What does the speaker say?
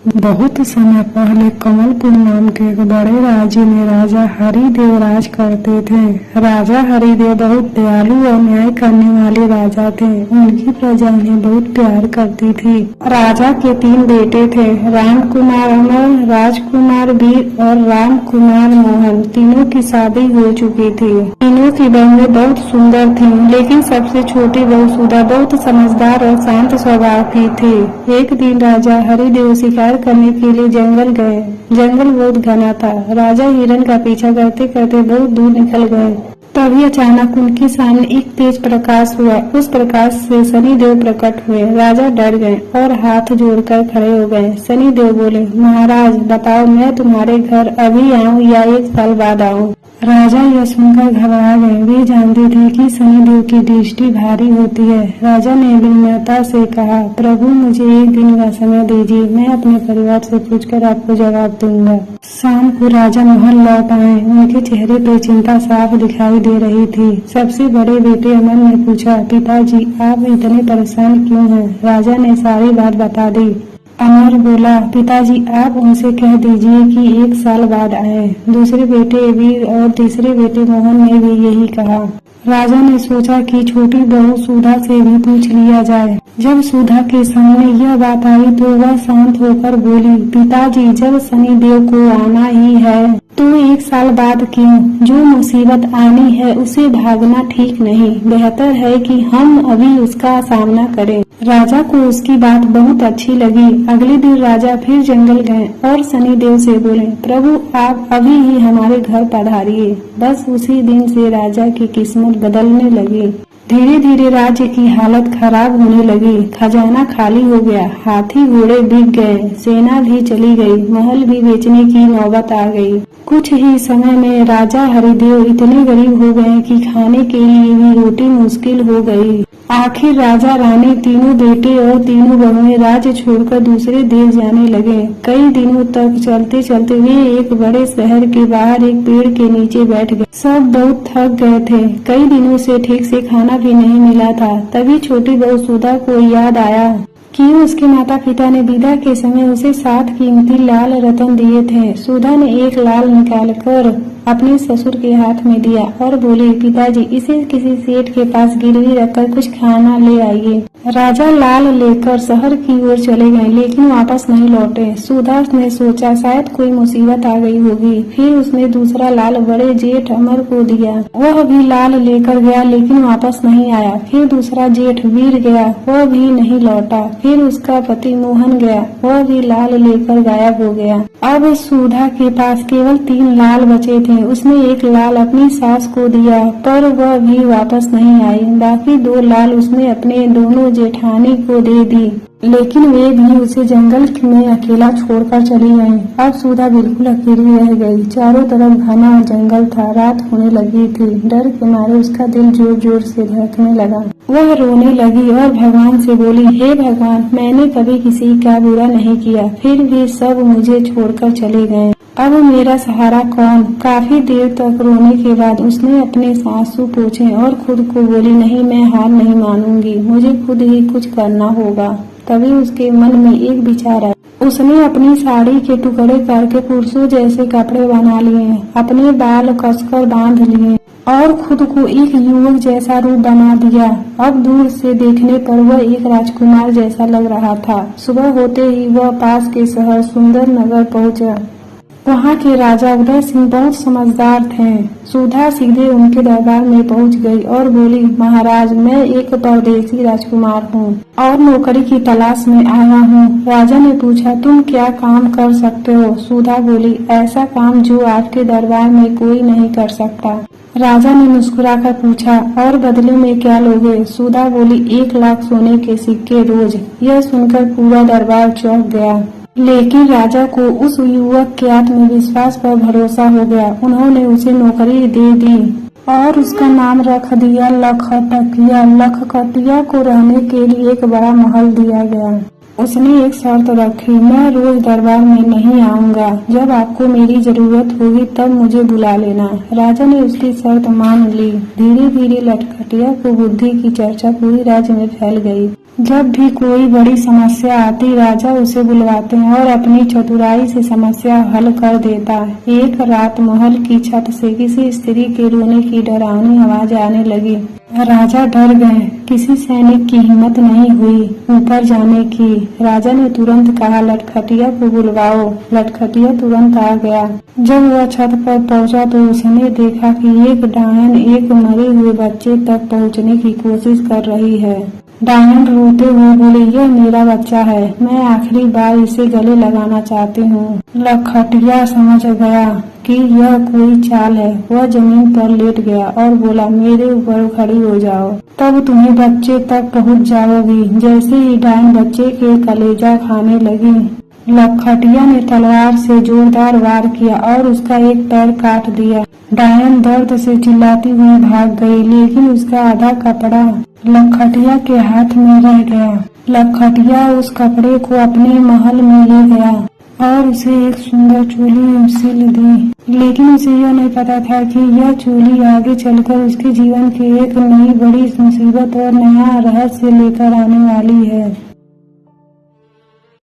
बहुत समय पहले कमलपुर नाम के एक बड़े राज्य में राजा हरिदेव राज करते थे। राजा हरिदेव बहुत दयालु और न्याय करने वाले राजा थे। उनकी प्रजा उन्हें बहुत प्यार करती थी। राजा के 3 बेटे थे, राम कुमार अमर, राजकुमार वीर और राम कुमार मोहन। तीनों की शादी हो चुकी थी। तीनों की बहुएं बहुत सुंदर थीं, लेकिन सबसे छोटी बहू सुधा बहुत समझदार और शांत स्वभाव की थी। एक दिन राजा हरिदेव शिकार करने के लिए जंगल गए। जंगल बहुत घना था। राजा हिरण का पीछा करते करते बहुत दूर निकल गए। तभी अचानक उनके सामने एक तेज प्रकाश हुआ। उस प्रकाश से शनिदेव प्रकट हुए। राजा डर गए और हाथ जोड़कर खड़े हो गए। शनिदेव बोले, महाराज बताओ, मैं तुम्हारे घर अभी आऊं या 1 साल बाद आऊं? राजा यह सुनकर घबरा गए। वे जानते थे कि शनिदेव की दृष्टि भारी होती है। राजा ने विनम्रता से कहा, प्रभु मुझे 1 दिन का समय दीजिए, मैं अपने परिवार से पूछकर आपको जवाब दूंगा। शाम को राजा महल लौट आए। उनके चेहरे पर चिंता साफ दिखाई दे रही थी। सबसे बड़े बेटे अमर ने पूछा, पिताजी आप इतने परेशान क्यों हैं? राजा ने सारी बात बता दी। अमर बोला, पिताजी आप उनसे कह दीजिए कि 1 साल बाद आए। दूसरे बेटे वीर और तीसरे बेटे मोहन ने भी यही कहा। राजा ने सोचा कि छोटी बहू सुधा से भी पूछ लिया जाए। जब सुधा के सामने यह बात आई तो वह शांत होकर बोली, पिताजी जब शनिदेव को आना ही है तो 1 साल बाद क्यों? जो मुसीबत आनी है उसे भागना ठीक नहीं, बेहतर है कि हम अभी उसका सामना करें। राजा को उसकी बात बहुत अच्छी लगी। अगले दिन राजा फिर जंगल गए और शनिदेव से बोले, प्रभु आप अभी ही हमारे घर पधारिए। बस उसी दिन से राजा की किस्मत बदलने लगी। धीरे धीरे राज्य की हालत खराब होने लगी। खजाना खाली हो गया, हाथी घोड़े बिक गए, सेना भी चली गई, महल भी बेचने की नौबत आ गई। कुछ ही समय में राजा हरिदेव इतने गरीब हो गए कि खाने के लिए भी रोटी मुश्किल हो गई। आखिर राजा रानी, तीनों बेटे और तीनों बहुएं राज्य छोड़कर दूसरे देश जाने लगे। कई दिनों तक चलते चलते वे एक बड़े शहर के बाहर एक पेड़ के नीचे बैठ गए। सब बहुत थक गए थे। कई दिनों से ठीक से खाना भी नहीं मिला था। तभी छोटी बहू सुधा को याद आया कि उसके माता पिता ने विदा के समय उसे 7 कीमती लाल रतन दिए थे। सुधा ने एक लाल निकालकर अपने ससुर के हाथ में दिया और बोली, पिताजी इसे किसी सेठ के पास गिरवी रखकर कुछ खाना ले आइए। राजा लाल लेकर शहर की ओर चले गए, लेकिन वापस नहीं लौटे। सुधा ने सोचा शायद कोई मुसीबत आ गई होगी। फिर उसने दूसरा लाल बड़े जेठ अमर को दिया। वह भी लाल लेकर गया, लेकिन वापस नहीं आया। फिर दूसरा जेठ वीर गया, वह भी नहीं लौटा। फिर उसका पति मोहन गया, वह भी लाल लेकर गायब हो गया। अब सुधा के पास केवल 3 लाल बचे थे। उसने एक लाल अपनी सास को दिया, पर वह भी वापस नहीं आई। बाकी 2 लाल उसने अपने दोनों जेठानी को दे दी, लेकिन वे भी उसे जंगल में अकेला छोड़कर चली गईं। अब सुधा बिल्कुल अकेली रह गई। चारों तरफ घना जंगल था। रात होने लगी थी। डर के मारे उसका दिल जोर जोर से धड़कने लगा। वह रोने लगी और भगवान से बोली, हे भगवान, मैंने कभी किसी का बुरा नहीं किया, फिर भी सब मुझे छोड़कर चले गए। अब मेरा सहारा कौन? काफी देर तक रोने के बाद उसने अपने आंसू पोंछे और खुद को बोली, नहीं, मैं हार नहीं मानूंगी, मुझे खुद ही कुछ करना होगा। तभी उसके मन में एक विचार आया। उसने अपनी साड़ी के टुकड़े करके पुरुषों जैसे कपड़े बना लिए, अपने बाल कसकर बांध लिए और खुद को एक युवक जैसा रूप बना दिया। अब दूर से देखने पर वह एक राजकुमार जैसा लग रहा था। सुबह होते ही वह पास के शहर सुंदर नगर पहुंचा। वहाँ के राजा उदय सिंह बहुत समझदार थे। सुधा सीधे उनके दरबार में पहुँच गई और बोली, महाराज, मैं एक परदेसी राजकुमार हूँ और नौकरी की तलाश में आया हूँ। राजा ने पूछा, तुम क्या काम कर सकते हो? सुधा बोली, ऐसा काम जो आपके दरबार में कोई नहीं कर सकता। राजा ने मुस्कुराकर पूछा, और बदले में क्या लोगे? सुधा बोली, 1 लाख सोने के सिक्के रोज। यह सुनकर पूरा दरबार चौंक गया, लेकिन राजा को उस युवक के आत्मविश्वास पर भरोसा हो गया। उन्होंने उसे नौकरी दे दी और उसका नाम रख दिया लखटकिया। लखटकिया को रहने के लिए एक बड़ा महल दिया गया। उसने एक शर्त रखी, मैं रोज दरबार में नहीं आऊंगा, जब आपको मेरी जरूरत होगी तब मुझे बुला लेना। राजा ने उसकी शर्त मान ली। धीरे धीरे लखटकिया को बुद्धि की चर्चा पूरी राज्य में फैल गई। जब भी कोई बड़ी समस्या आती राजा उसे बुलवाते हैं और अपनी चतुराई से समस्या हल कर देता है। एक रात महल की छत से किसी स्त्री के रोने की डरावनी आवाज आने लगी। राजा डर गए। किसी सैनिक की हिम्मत नहीं हुई ऊपर जाने की। राजा ने तुरंत कहा, लटखटिया को बुलवाओ। लटखटिया तुरंत आ गया। जब वह छत पर पहुंचा तो उसने देखा कि एक डायन एक मरे हुए बच्चे तक पहुंचने की कोशिश कर रही है। डायन रोते हुए बोली, यह मेरा बच्चा है, मैं आखिरी बार इसे गले लगाना चाहती हूँ। लटखटिया समझ गया कि यह कोई चाल है। वह जमीन पर लेट गया और बोला, मेरे ऊपर खड़ी हो जाओ, तब तुम्हें बच्चे तक पहुँच जाओगी। जैसे ही डायन बच्चे के कलेजा खाने लगी, लटखटिया ने तलवार से जोरदार वार किया और उसका एक पैर काट दिया। डायन दर्द से चिल्लाती हुई भाग गई, लेकिन उसका आधा कपड़ा लटखटिया के हाथ में रह गया। लटखटिया उस कपड़े को अपने महल में ले गया और उसे एक सुंदर चोली सिल दी। लेकिन उसे यह नहीं पता था कि यह चोली आगे चलकर उसके जीवन की एक नई बड़ी मुसीबत और नया रहस्य लेकर आने वाली है।